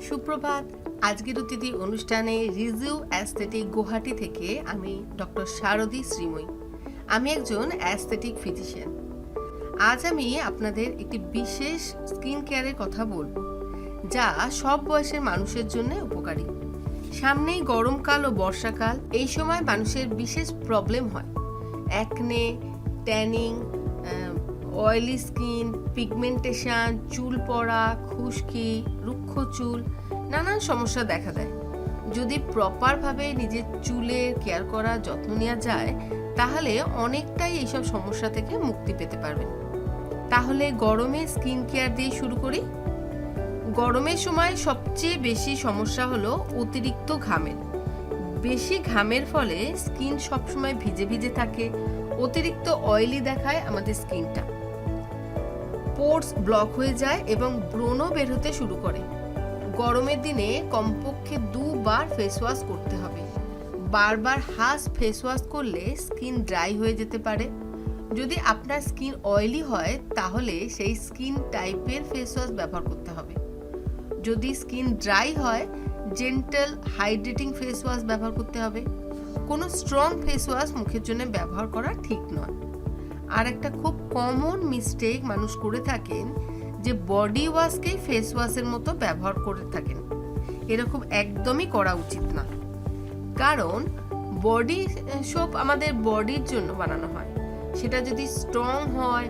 সুপ্রভাত। আজকের অতিথি অনুষ্ঠানে রিজিউ অ্যাস্থেটিক গুয়াহাটি থেকে আমি ডক্টর শারদী শ্রীময়ী। আমি একজন অ্যাস্থেটিক ফিজিশিয়ান। আজ আমি আপনাদের একটি বিশেষ স্কিন কেয়ারের কথা বলবো, যা সব বয়সের মানুষের জন্য উপকারী। সামনেই গরমকাল ও বর্ষাকাল, এই সময় মানুষের বিশেষ প্রবলেম হয়। Acne, tanning, oily skin, pigmentation, চুল পড়া, খুশকি, রুক্ষ চুল, নানান সমস্যা দেখা দেয়। যদি প্রপারভাবে নিজের চুলের কেয়ার করা যত্ন নেওয়া যায়, তাহলে অনেকটাই এইসব সমস্যা থেকে মুক্তি পেতে পারবেন। তাহলে গরমে স্কিন কেয়ার দিয়ে শুরু করি। গরমের সময় সবচেয়ে বেশি সমস্যা হলো অতিরিক্ত ঘামের। বেশি ঘামের ফলে স্কিন সবসময় ভিজে ভিজে থাকে, অতিরিক্ত অয়েলি দেখায় আমাদের স্কিনটা। পোর্স ব্লক হয়ে যায় এবং ব্রণ বের হতে শুরু করে। গরমের দিনে কমপক্ষে 2 বার ফেস ওয়াশ করতে হবে। বারবার ফেস ওয়াশ করলে স্কিন ড্রাই হয়ে যেতে পারে। যদি আপনার স্কিন অয়েলি হয়, তাহলে সেই স্কিন টাইপের ফেস ওয়াশ ব্যবহার করতে হবে। যদি স্কিন ড্রাই হয়, জেন্টাল হাইড্রেটিং ফেস ওয়াশ ব্যবহার করতে হবে। কোনো স্ট্রং ফেস ওয়াশ মুখের জন্য ব্যবহার করা ঠিক নয়। আর একটা খুব কমন মিস্টেক মানুষ করে থাকেন, যে বডি ওয়াশকেই ফেস ওয়াশের মতো ব্যবহার করে থাকেন। এরকম একদমই করা উচিত না, কারণ বডি সোপ আমাদের বডির জন্য বানানো হয়। সেটা যদি স্ট্রং হয়,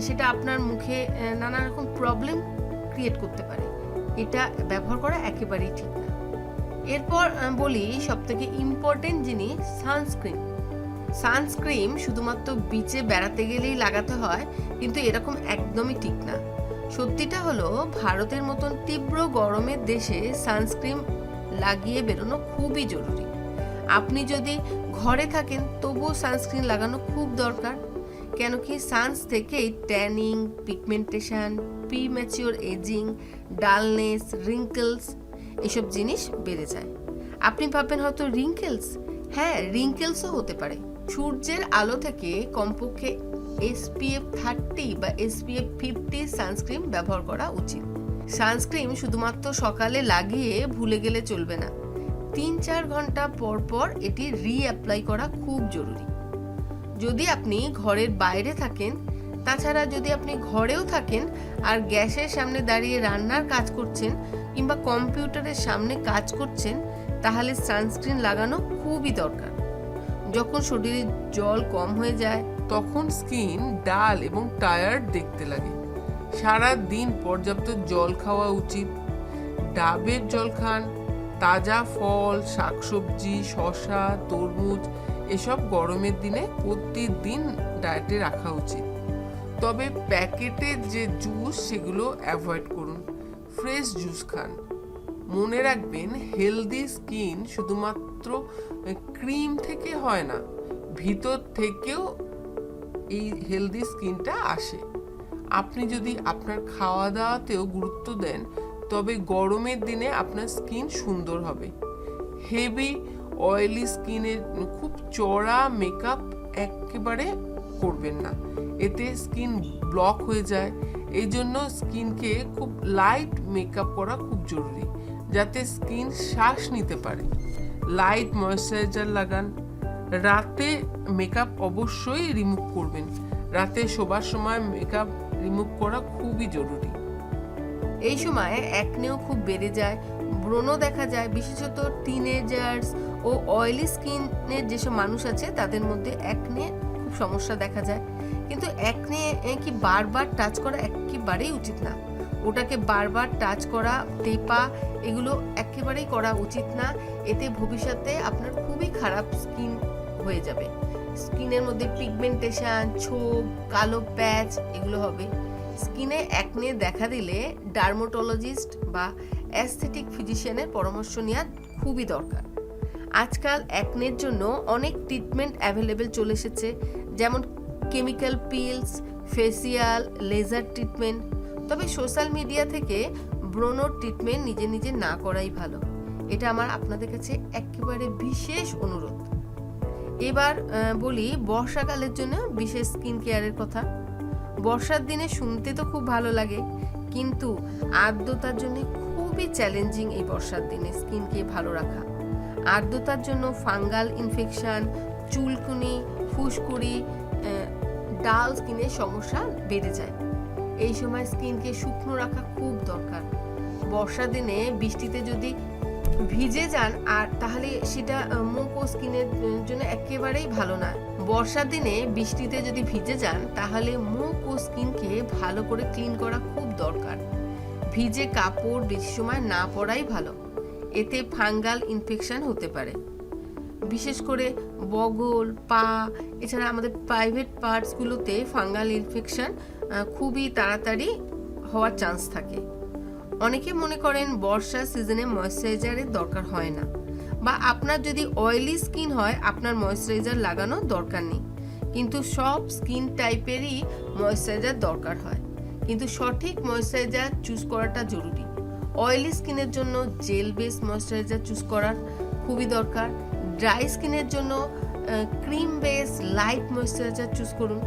সেটা আপনার মুখে নানা রকম প্রবলেম ক্রিয়েট করতে পারে। এটা ব্যবহার করা একেবারেই ঠিক না। এরপর বলি সবথেকে ইম্পর্টেন্ট জিনিস, সানস্ক্রিন শুধুমাত্র বিচে বেড়াতে গেলেই লাগাতে হয়, কিন্তু এরকম একদমই ঠিক না। সত্যিটা হলো, ভারতের মতন তীব্র গরমের দেশে সানস্ক্রিন লাগিয়ে বেরোনো খুবই জরুরি। আপনি যদি ঘরে থাকেন, তবুও সানস্ক্রিন লাগানো খুব দরকার। কেন কি সানস থেকেই tanning, pigmentation, premature aging, dullness, wrinkles এসব জিনিস বেড়ে যায়। আপনি ভাববেন হয়তো রিঙ্কেলস, হ্যাঁ, রিঙ্কেলসও হতে পারে। সূর্যের আলো থেকে কমপক্ষে SPF 30 বা SPF 50 সানস্ক্রিন ব্যবহার করা উচিত। সানস্ক্রিন শুধুমাত্র সকালে লাগিয়ে ভুলে গেলে চলবে না। 3-4 ঘন্টা পর পর এটি রিঅ্যাপ্লাই করা খুব জরুরি। যদি আপনি ঘরের বাইরে থাকেন, তাছাড়া যদি আপনি ঘরেও থাকেন আর গ্যাসের সামনে দাঁড়িয়ে রান্নার কাজ করছেন কিংবা কম্পিউটারের সামনে কাজ করছেন, তাহলে সানস্ক্রিন লাগানো খুবই দরকার। যখন শরীরে জল কম হয়ে যায়, তখন স্কিন ডাল এবং টায়ার্ড দেখতে লাগে। সারা দিন পর্যাপ্ত জল খাওয়া উচিত। ডাবের জল খান। তাজা ফল, শাকসবজি, শসা, তরমুজ এসব গরমের দিনে প্রতিদিন ডায়েটে রাখা উচিত। তবে প্যাকেটের যে জুস, সেগুলো অ্যাভয়েড করুন। ফ্রেশ জুস খান। মনে রাখবেন, হেলদি স্কিন শুধুমাত্র ক্রিম থেকে হয় না, ভিতর থেকেও এই হেলদি স্কিনটা আসে। আপনি যদি আপনার খাওয়া দাওয়াতেও গুরুত্ব দেন, তবে গরমের দিনে আপনার স্কিন সুন্দর হবে। হেভি অয়েলি স্কিনের খুব চড়া মেকআপ একেবারে করবেন না, এতে স্কিন ব্লক হয়ে যায়। এই জন্য স্কিনকে খুব লাইট মেকআপ করা খুব জরুরি, যাতে স্কিন শ্বাস নিতে পারে। লাইট ময়েশ্চারাইজার লাগান। রাতে মেকআপ অবশ্যই রিমুভ করবেন। রাতে শোবার সময় মেকআপ রিমুভ করা খুবই জরুরি। এই সময় অ্যাকনেও খুব বেড়ে যায়, ব্রণ দেখা যায়। বিশেষত টিনেজার্স ও অয়েলি স্কিনের যেসব মানুষ আছে, তাদের মধ্যে অ্যাকনে খুব সমস্যা দেখা যায়। কিন্তু অ্যাকনে কি বারবার টাচ করা একেবারেই উচিত না। ওটাকে বারবার টাচ করা, টেপা, এগুলো একেবারেই করা উচিত না। এতে ভবিষ্যতে আপনার খুবই খারাপ স্কিন হয়ে যাবে। স্কিনের মধ্যে পিগমেন্টেশন, ছোপ, কালো প্যাচ এগুলো হবে। স্কিনে অ্যাকনে দেখা দিলে ডার্মাটোলজিস্ট বা অ্যাস্থেটিক ফিজিশিয়ানের পরামর্শ নেওয়া খুবই দরকার। আজকাল অ্যাকনের জন্য অনেক ট্রিটমেন্ট অ্যাভেলেবেল চলে এসেছে, যেমন chemical peels, facial, laser treatment. তবে সোশ্যাল মিডিয়া থেকে ব্রণ ট্রিটমেন্ট নিজে নিজে না করাই ভালো। এটা আমার আপনাদের কাছে একেবারে বিশেষ অনুরোধ। এবার বলি বর্ষাকালের জন্য বিশেষ স্কিন কেয়ারের কথা। বর্ষার দিনে শুনতে তো খুব ভালো লাগে, কিন্তু আর্দ্রতার জন্য খুব খুবই চ্যালেঞ্জিং এই বর্ষার দিনে স্কিনকে ভালো রাখা। আর্দ্রতার জন্য ফাঙ্গাল ইনফেকশন, চুলকুনি, ফুসকুড়ি, ডাল স্কিনের সমস্যা বেড়ে যায়। এই সময় স্কিনকে শুকনো রাখা খুব দরকার। বর্ষার দিনে বৃষ্টিতে যদি ভিজে যান আর তাহলে সেটা মুখ ও স্কিনের জন্য একেবারেই ভালো না। বর্ষার দিনে বৃষ্টিতে যদি ভিজে যান তাহলে মুখ ও স্কিনকে ভালো করে ক্লিন করা খুব দরকার। ভিজে কাপড় বেশি সময় না পরাই ভালো, এতে ফাঙ্গাল ইনফেকশন হতে পারে। বিশেষ করে বগল, পা, এছাড়া আমাদের প্রাইভেট পার্টসগুলোতে ফাঙ্গাল ইনফেকশন খুবই তাড়াতাড়ি হওয়ার চান্স থাকে। অনেকে মনে করেন বর্ষার সিজনে ময়েশ্চারাইজারের দরকার হয় না, বা আপনার যদি অয়েলি স্কিন হয় আপনার ময়েশ্চারাইজার লাগানোর দরকার নেই। কিন্তু সব স্কিন টাইপেরই ময়েশ্চারাইজার দরকার হয়, কিন্তু সঠিক ময়েশ্চারাইজার চুজ করাটা জরুরি। অয়েলি স্কিনের জন্য জেল বেস ময়েশ্চারাইজার চুজ করার খুবই দরকার। ড্রাই স্কিনের জন্য cream base light moisturiser choose করুন।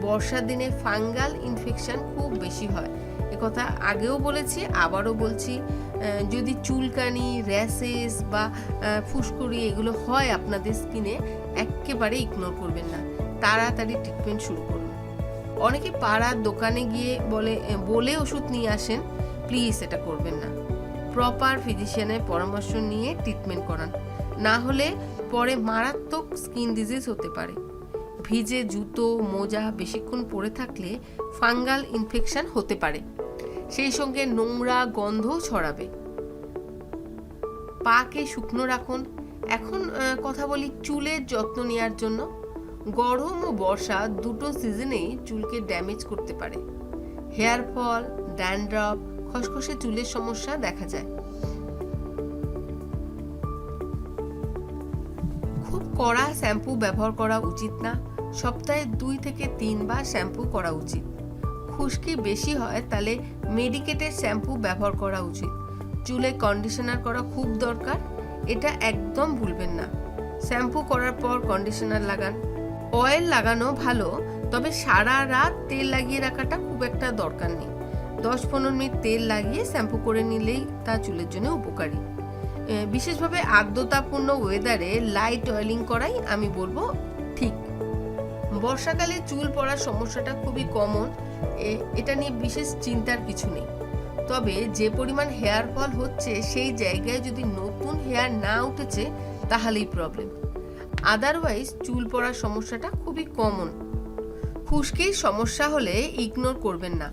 বর্ষার দিনে ফাঙ্গাল ইনফেকশন খুব বেশি হয়, একথা আগেও বলেছি, আবারও বলছি। যদি চুলকানি, র্যাশেস বা ফুসকুড়ি এগুলো হয় আপনাদের স্কিনে, একেবারে ইগনোর করবেন না, তাড়াতাড়ি ট্রিটমেন্ট শুরু করুন। অনেকে পাড়ার দোকানে গিয়ে বলে ওষুধ নিয়ে আসেন, প্লিজ এটা করবেন না। প্রপার ফিজিশিয়ানের পরামর্শ নিয়ে ট্রিটমেন্ট করান, না হলে পরে মারাত্মক স্কিন ডিজিজ হতে পারে। ভিজে জুতো, মোজা বেশিক্ষণ পরে থাকলে ফাঙ্গাল ইনফেকশন হতে পারে, সেই সঙ্গে নোংরা গন্ধও ছড়াবে। পাকে শুকনো রাখুন। এখন কথা বলি চুলের যত্ন নেওয়ার জন্য। গরম ও বর্ষা দুটো সিজনেই চুলকে ড্যামেজ করতে পারে। হেয়ার ফল, ড্যান্ড্রফ, খসখসে চুলের সমস্যা দেখা যায়। খুব কড়া শ্যাম্পু ব্যবহার করা উচিত না, সপ্তাহে 2 থেকে 3 বার শ্যাম্পু করা উচিত। খুশকি বেশি হয় তাহলে মেডিকেটেড শ্যাম্পু ব্যবহার করা উচিত। চুলে কন্ডিশনার করা খুব দরকার, এটা একদম ভুলবেন না। শ্যাম্পু করার পর কন্ডিশনার লাগান। অয়েল লাগানো ভালো, তবে সারা রাত তেল লাগিয়ে রাখাটা খুব একটা দরকার নেই। 10-15 মিনিট তেল লাগিয়ে শ্যাম্পু করে নিলেই তা চুলের জন্য উপকারী। বিশেষভাবে আর্দ্রতাপূর্ণ ওয়েদারে লাইট অয়েলিং করাই আমি বলবো ঠিক। বর্ষাকালে চুল পড়ার সমস্যাটা খুবই কমন, এটা নিয়ে বিশেষ চিন্তার কিছু নেই। তবে যে পরিমাণ হেয়ার ফল হচ্ছে সেই জায়গায় যদি নতুন হেয়ার না উঠেছে তাহলেই প্রবলেম। আদারওয়াইজ চুল পড়ার সমস্যাটা খুবই কমন। খুশকির সমস্যা হলে ইগনোর করবেন না।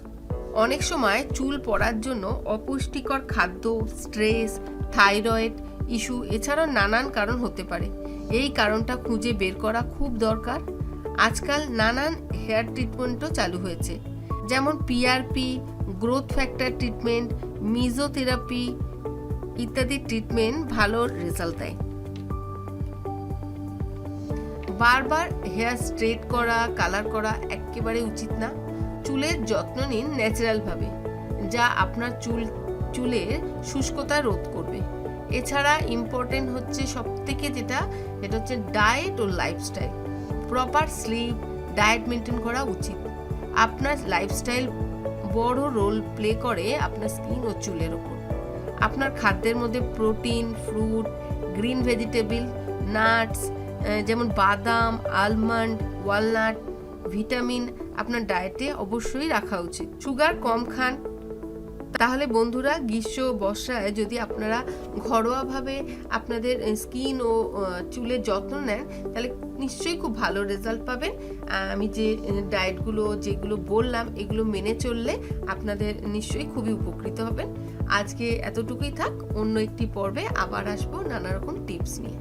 অনেক সময় চুল পড়ার জন্য অপুষ্টিকর খাদ্য, স্ট্রেস, থাইরয়েড ইস্যু এছাড়াও নানান কারণ হতে পারে। এই কারণটা খুঁজে বের করা খুব দরকার। আজকাল নানান হেয়ার ট্রিটমেন্টও চালু হয়েছে, যেমন পিআরপি, গ্রোথ ফ্যাক্টর ট্রিটমেন্ট, মিজোথেরাপি ইত্যাদি ট্রিটমেন্ট ভালো রেজাল্ট দেয়। বারবার হেয়ার স্ট্রেট করা, কালার করা একেবারে উচিত না। চুলের যত্ন নিন ন্যাচারাল ভাবে, যা আপনার চুলের শুষ্কতা রোধ করবে। এছাড়া ইম্পর্টেন্ট হচ্ছে সবথেকে যেটা হচ্ছে ডায়েট ও lifestyle. Proper sleep, diet maintain করা উচিত। আপনার লাইফস্টাইল বড় রোল প্লে করে আপনার স্কিন ও চুলের ওপর। আপনার খাদ্যের মধ্যে protein, fruit, green vegetable, nuts যেমন বাদাম, আলমন্ড, ওয়ালনাট, ভিটামিন আপনার ডায়েটে অবশ্যই রাখা উচিত। সুগার কম খান। তাহলে বন্ধুরা, গ্রীষ্ম বর্ষায় যদি আপনারা ঘরোয়াভাবে আপনাদের স্কিন ও চুলের যত্ন নেন তাহলে নিশ্চয়ই খুব ভালো রেজাল্ট পাবেন। আমি যে ডায়েটগুলো যেগুলো বললাম এগুলো মেনে চললে আপনাদের নিশ্চয়ই খুবই উপকৃত হবেন। আজকে এতটুকুই থাক, অন্য একটি পর্বে আবার আসবো নানা রকম টিপস নিয়ে।